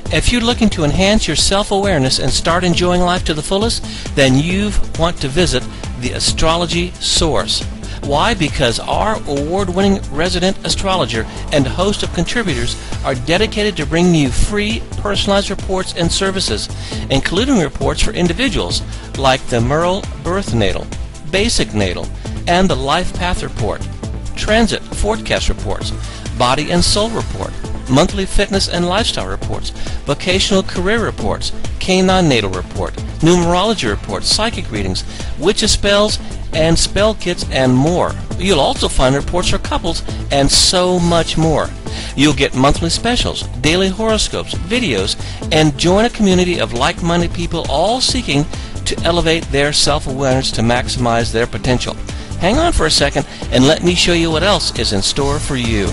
If you're looking to enhance your self-awareness and start enjoying life to the fullest, then you want to visit the Astrology Source. Why? Because our award-winning resident astrologer and a host of contributors are dedicated to bringing you free, personalized reports and services, including reports for individuals like the Merle Birth Natal, Basic Natal, and the Life Path Report, Transit Forecast Reports, Body and Soul Report, Monthly Fitness and Lifestyle Reports, Vocational Career Reports, Canine Natal Report, Numerology Reports, Psychic Readings, Witches Spells, and Spell Kits, and more. You'll also find reports for couples and so much more. You'll get monthly specials, daily horoscopes, videos, and join a community of like-minded people all seeking to elevate their self-awareness to maximize their potential. Hang on for a second and let me show you what else is in store for you.